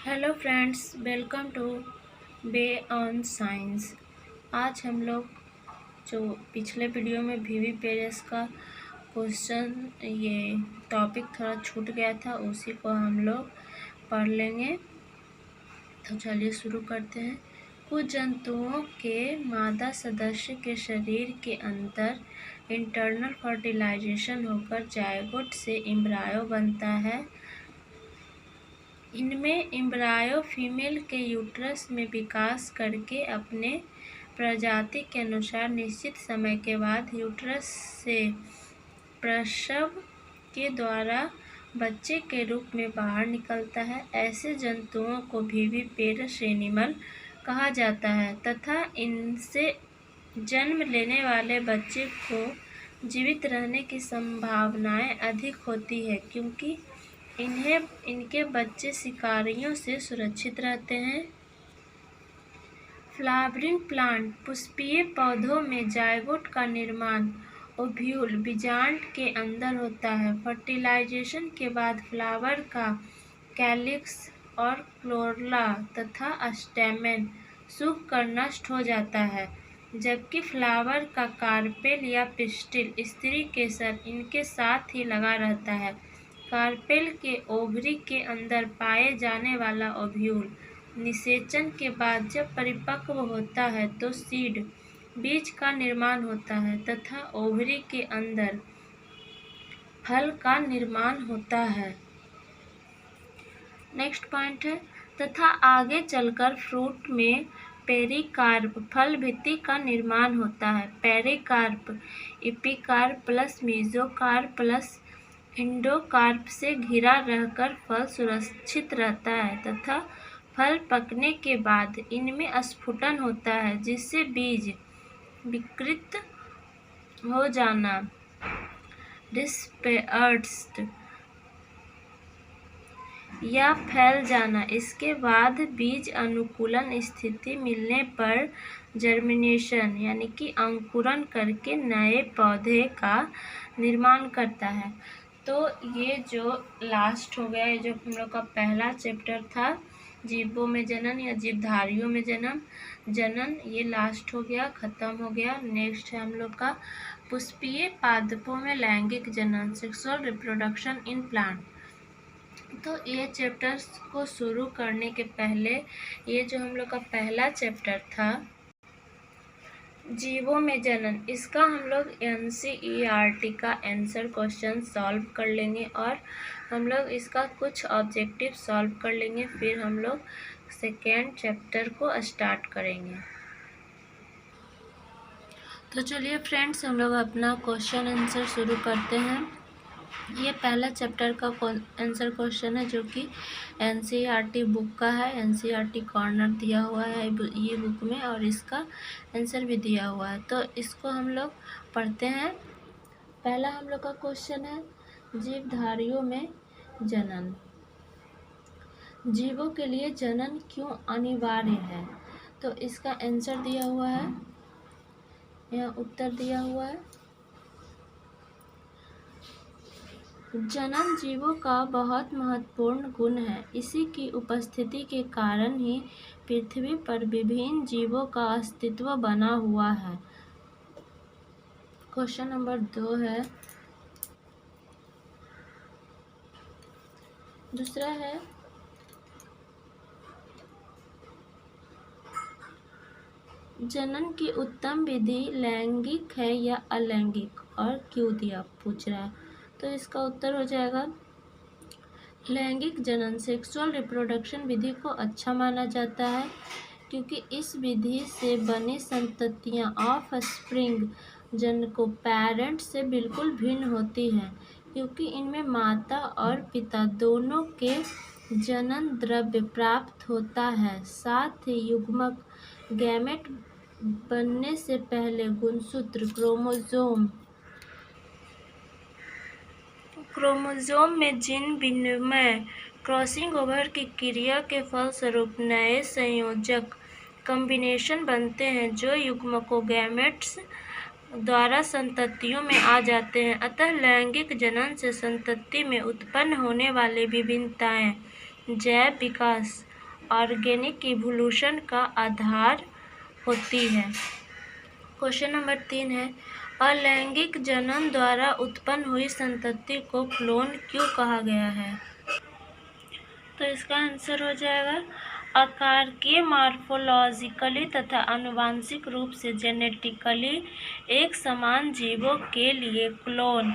Hello friends, welcome to be on science. आज हम लोग जो पिछले वीडियो में वीवी पेरेस का क्वेश्चन ये टॉपिक थोड़ा छूट गया था, उसी को हम लोग पढ़ लेंगे। तो चलिए शुरू करते हैं। कुछ जंतुओं के मादा सदस्य के शरीर के अंदर इंटरनल फर्टिलाइजेशन होकर जायगोट से एम्ब्रायो बनता है। इनमें एम्ब्रायो फीमेल के यूट्रस में विकास करके अपने प्रजाति के अनुसार निश्चित समय के बाद यूट्रस से प्रसव के द्वारा बच्चे के रूप में बाहर निकलता है। ऐसे जंतुओं को विविपेरस एनिमल कहा जाता है तथा इनसे जन्म लेने वाले बच्चे को जीवित रहने की संभावनाएं अधिक होती है, क्योंकि इनके बच्चे शिकारियों से सुरक्षित रहते हैं। फ्लावरिंग प्लांट पुष्पीय पौधों में जायगोट का निर्माण ओव्यूल बीजांड के अंदर होता है। फर्टिलाइजेशन के बाद फ्लावर का कैलिक्स और क्लोरला तथा स्टैमेन सूख कर नष्ट हो जाता है, जबकि फ्लावर का कार्पेल या पिस्टिल स्त्री केसर इनके साथ ही लगा रहता है। कार्पेल के ओवरी के अंदर पाए जाने वाला ओव्यूल निषेचन के बाद जब परिपक्व होता है तो सीड बीज का निर्माण होता है तथा ओवरी के अंदर फल का निर्माण होता है। नेक्स्ट पॉइंट है, तथा आगे चलकर फ्रूट में पेरिकार्प फल भित्ति का निर्माण होता है। Pericarp epicarp plus mesocarp plus endocarp से घिरा रहकर फल सुरक्षित रहता है तथा फल पकने के बाद इनमें स्फुटन होता है, जिससे बीज विकृत हो जाना डिस्पर्स्ड या फैल जाना। इसके बाद बीज अनुकूलन स्थिति मिलने पर जर्मिनेशन यानी कि अंकुरण करके नए पौधे का निर्माण करता है। तो ये जो लास्ट हो गया, ये जो हम लोग का पहला चैप्टर था जीवों में जनन या जीवधारियों में जनन, ये लास्ट हो गया, ख़त्म हो गया। नेक्स्ट है हम लोग का पुष्पीय पादपों में लैंगिक जनन, सेक्सुअल रिप्रोडक्शन इन प्लांट। तो ये चैप्टर्स को शुरू करने के पहले ये जो हम लोग का पहला चैप्टर था जीवों में जनन, इसका हम लोग NCERT का आंसर क्वेश्चन सॉल्व कर लेंगे और हम लोग इसका कुछ ऑब्जेक्टिव सॉल्व कर लेंगे। फिर हम लोग सेकेंड चैप्टर को स्टार्ट करेंगे। तो चलिए फ्रेंड्स, हम लोग अपना क्वेश्चन आंसर शुरू करते हैं। ये पहला चैप्टर का आंसर क्वेश्चन है जो कि NCERT बुक का है। NCERT कॉर्नर दिया हुआ है ये बुक में और इसका आंसर भी दिया हुआ है। तो इसको हम लोग पढ़ते हैं। पहला हम लोग का क्वेश्चन है जीवधारियों में जनन। जीवों के लिए जनन क्यों अनिवार्य है? तो इसका आंसर दिया हुआ है, यहाँ उत्तर दिया हुआ है। जनन जीवों का बहुत महत्वपूर्ण गुण है। इसी की उपस्थिति के कारण ही पृथ्वी पर विभिन्न जीवों का अस्तित्व बना हुआ है। क्वेश्चन नंबर 2 है, दूसरा है जनन की उत्तम विधि लैंगिक है या अलैंगिक और क्यों दिया पूछ रहा है। तो इसका उत्तर हो जाएगा लैंगिक जनन सेक्सुअल रिप्रोडक्शन विधि को अच्छा माना जाता है, क्योंकि इस विधि से बनी संततियां ऑफ स्प्रिंग जनको पैरेंट से बिल्कुल भिन्न होती हैं, क्योंकि इनमें माता और पिता दोनों के जनन द्रव्य प्राप्त होता है। साथ ही युग्मक गैमेट बनने से पहले गुणसूत्र क्रोमोसोम में जीन विनिमय क्रॉसिंग ओवर की क्रिया के फलस्वरूप नए संयोजक कॉम्बिनेशन बनते हैं जो युग्मकों गैमेट्स द्वारा संततियों में आ जाते हैं। अतः लैंगिक जनन से संतति में उत्पन्न होने वाली विभिन्नताएं जैव विकास ऑर्गेनिक इवोल्यूशन का आधार होती है। क्वेश्चन नंबर 3 है, अलैंगिक जनन द्वारा उत्पन्न हुई संतति को क्लोन क्यों कहा गया है? तो इसका आंसर हो जाएगा आकारकीय, मॉर्फोलॉजिकली तथा आनुवंशिक रूप से जेनेटिकली एक समान जीवों के लिए क्लोन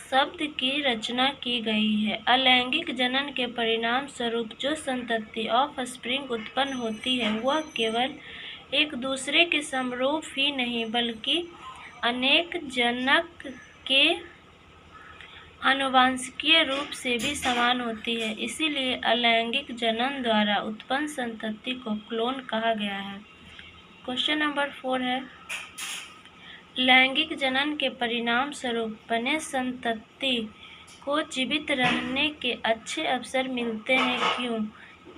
शब्द की रचना की गई है। अलैंगिक जनन के परिणाम स्वरूप जो संतति ऑफस्प्रिंग उत्पन्न होती है वह केवल एक दूसरे के समरूप ही नहीं बल्कि अनेक जनक के आनुवंशिकीय रूप से भी समान होती है। इसीलिए अलैंगिक जनन द्वारा उत्पन्न संतति को क्लोन कहा गया है। क्वेश्चन नंबर 4 है, लैंगिक जनन के परिणाम स्वरूप बने संतति को जीवित रहने के अच्छे अवसर मिलते हैं, क्यों?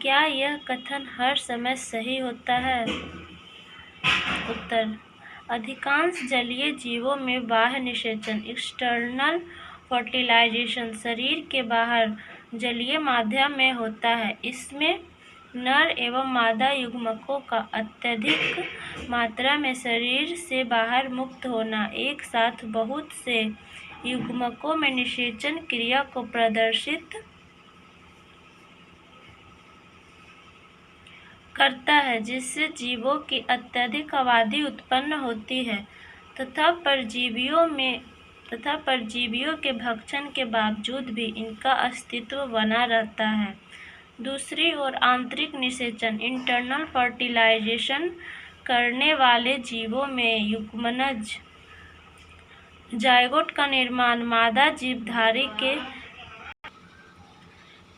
क्या यह कथन हर समय सही होता है? उत्तर, अधिकांश जलीय जीवों में बाह्य निषेचन एक्सटर्नल फर्टिलाइजेशन शरीर के बाहर जलीय माध्यम में होता है। इसमें नर एवं मादा युग्मकों का अत्यधिक मात्रा में शरीर से बाहर मुक्त होना एक साथ बहुत से युग्मकों में निषेचन क्रिया को प्रदर्शित करता है, जिससे जीवों की अत्यधिक आबादी उत्पन्न होती है तथा परजीवियों के भक्षण के बावजूद भी इनका अस्तित्व बना रहता है। दूसरी ओर आंतरिक निषेचन इंटरनल फर्टिलाइजेशन करने वाले जीवों में युग्मनज जायगोट का निर्माण मादा जीवधारी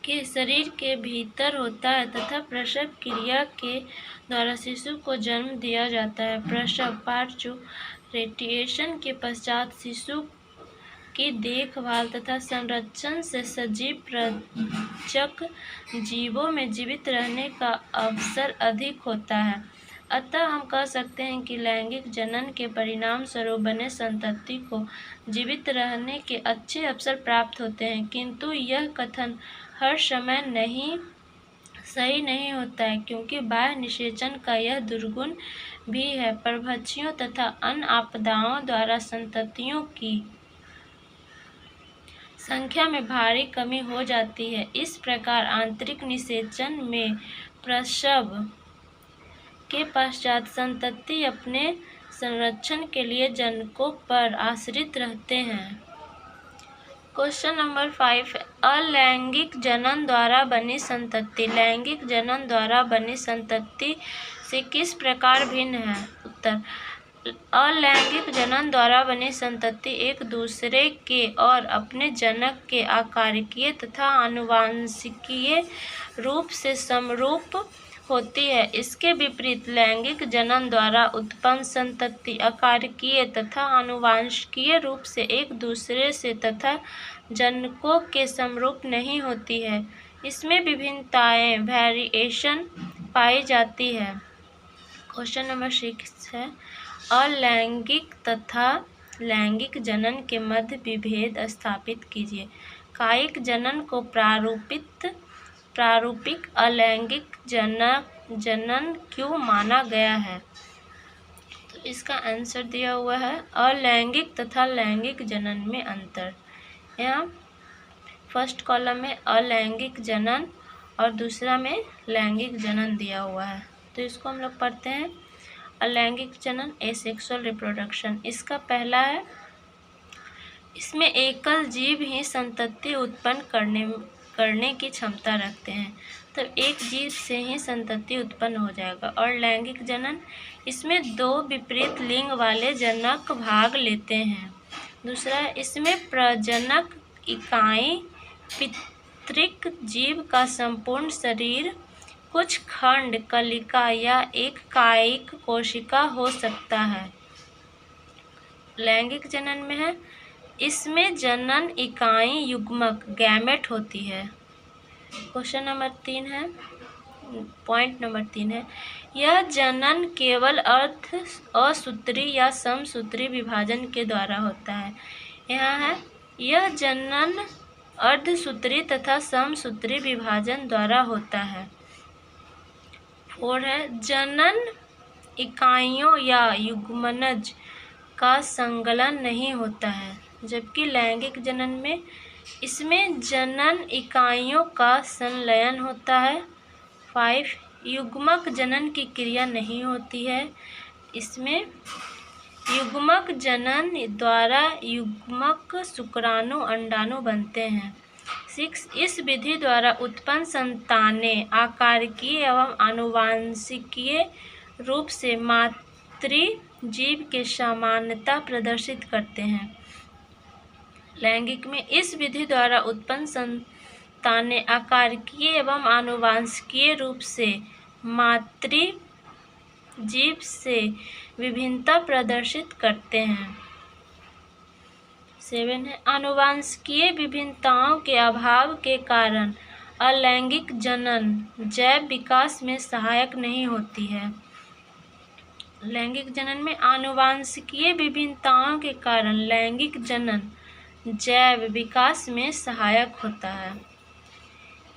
के शरीर के भीतर होता है तथा प्रसव क्रिया के द्वारा शिशु को जन्म दिया जाता है। प्रसव पार्चुरेशन के पश्चात शिशु की देखभाल तथा संरक्षण से सजीव प्रजक जीवों में जीवित रहने का अवसर अधिक होता है। अतः हम कह सकते हैं कि लैंगिक जनन के परिणाम स्वरूप बने संतति को जीवित रहने के अच्छे अवसर प्राप्त होते हैं, किंतु यह कथन हर समय सही नहीं होता है, क्योंकि बाह्य निषेचन का यह दुर्गुण भी है। परभक्षियों तथा अन्य आपदाओं द्वारा संततियों की संख्या में भारी कमी हो जाती है। इस प्रकार आंतरिक निषेचन में प्रसव के पश्चात संतति अपने संरक्षण के लिए जनकों पर आश्रित रहते हैं। क्वेश्चन नंबर 5, अलैंगिक जनन द्वारा बनी संतति लैंगिक जनन द्वारा बनी संतति से किस प्रकार भिन्न है? उत्तर, अलैंगिक जनन द्वारा बनी संतति एक दूसरे के और अपने जनक के आकारकीय तथा आनुवंशिकीय रूप से समरूप होती है। इसके विपरीत लैंगिक जनन द्वारा उत्पन्न संतति आकारकीय तथा आनुवंशिकीय रूप से एक दूसरे से तथा जनकों के समरूप नहीं होती है। इसमें विभिन्नताएं वेरिएशन पाई जाती है। क्वेश्चन नंबर 6 है, अलैंगिक तथा लैंगिक जनन के मध्य विभेद स्थापित कीजिए। कायिक जनन को प्रारूपिक अलैंगिक जनन क्यों माना गया है? तो इसका आंसर दिया हुआ है अलैंगिक तथा लैंगिक जनन में अंतर। यहाँ फर्स्ट कॉलम में अलैंगिक जनन और दूसरा में लैंगिक जनन दिया हुआ है। तो इसको हम लोग पढ़ते हैं। अलैंगिक जनन एसेक्सुअल रिप्रोडक्शन, इसका पहला है, इसमें एकल जीव ही संतति उत्पन्न करने की क्षमता रखते हैं, तो एक जीव से ही संतति उत्पन्न हो जाएगा। और लैंगिक जनन, इसमें दो विपरीत लिंग वाले जनक भाग लेते हैं। दूसरा, इसमें प्रजनक इकाई पितृक जीव का संपूर्ण शरीर, कुछ खंड कलिका या एक कायिक कोशिका हो सकता है। लैंगिक जनन में है, इसमें जनन इकाई युग्मक गैमेट होती है। क्वेश्चन नंबर 3 है, पॉइंट नंबर 3 है, यह जनन केवल असूत्री या समसूत्री विभाजन के द्वारा होता है। यहाँ है, यह जनन अर्धसूत्री तथा समसूत्री विभाजन द्वारा होता है। 4 है जनन इकाइयों या युग्मनज का संगलन नहीं होता है, जबकि लैंगिक जनन में इसमें जनन इकाइयों का संलयन होता है। 5 युग्मक जनन की क्रिया नहीं होती है, इसमें युग्मक जनन द्वारा युग्मक शुक्राणु अंडाणु बनते हैं। 6 इस विधि द्वारा उत्पन्न संतानें आकारिकीय एवं आनुवांशिकीय रूप से मातृजीव के समानता प्रदर्शित करते हैं। लैंगिक में इस विधि द्वारा उत्पन्न संतानें आकारिकीय एवं आनुवांशिकीय रूप से मातृजीव से विभिन्नता प्रदर्शित करते हैं। 7 है आनुवांशिकीय विभिन्नताओं के अभाव के कारण अलैंगिक जनन जैव विकास में सहायक नहीं होती है। लैंगिक जनन में आनुवांशिकीय विभिन्नताओं के कारण लैंगिक जनन जैव विकास में सहायक होता है।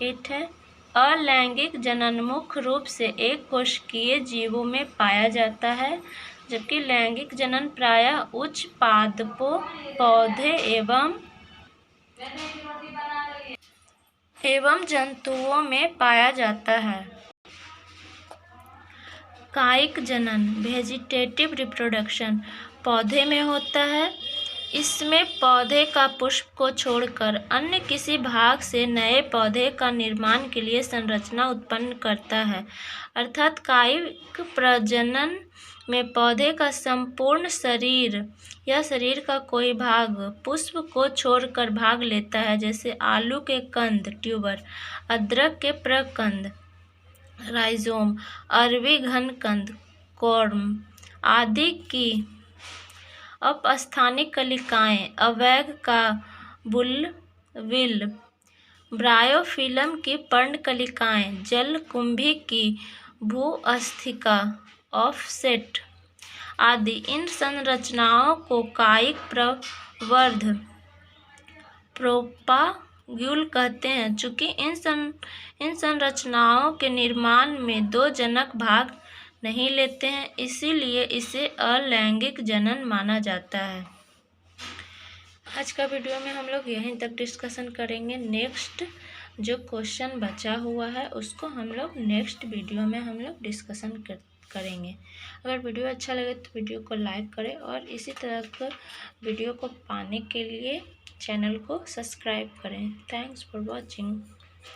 8 है अलैंगिक जनन मुख्य रूप से एक कोशिकीय जीवों में पाया जाता है, जबकि लैंगिक जनन प्रायः उच्च पादपों पौधे एवं जंतुओं में पाया जाता है। कायिक जनन वेजिटेटिव रिप्रोडक्शन पौधे में होता है। इसमें पौधे का पुष्प को छोड़कर अन्य किसी भाग से नए पौधे का निर्माण के लिए संरचना उत्पन्न करता है, अर्थात कायिक प्रजनन में पौधे का संपूर्ण शरीर या शरीर का कोई भाग पुष्प को छोड़कर भाग लेता है, जैसे आलू के कंद ट्यूबर, अदरक के प्रकंद राइजोम, अरबी घनकंद कॉर्म आदि की अपस्थानिक कलिकाएं, अवैग का बुलविल, ब्रायोफिलम की पर्णकलिकाएं, जलकुंभी की भूअस्थिका, ऑफसेट आदि इन संरचनाओं को कायिक प्रवर्ध प्रोपाग्यूल कहते हैं। चूंकि इन संरचनाओं के निर्माण में दो जनक भाग नहीं लेते हैं, इसीलिए इसे अलैंगिक जनन माना जाता है। आज का वीडियो में हम लोग यहीं तक डिस्कशन करेंगे। नेक्स्ट जो क्वेश्चन बचा हुआ है उसको हम लोग नेक्स्ट वीडियो में हम लोग डिस्कशन करेंगे। अगर वीडियो अच्छा लगे तो वीडियो को लाइक करें और इसी तरह का वीडियो को पाने के लिए चैनल को सब्सक्राइब करें। Thanks for watching.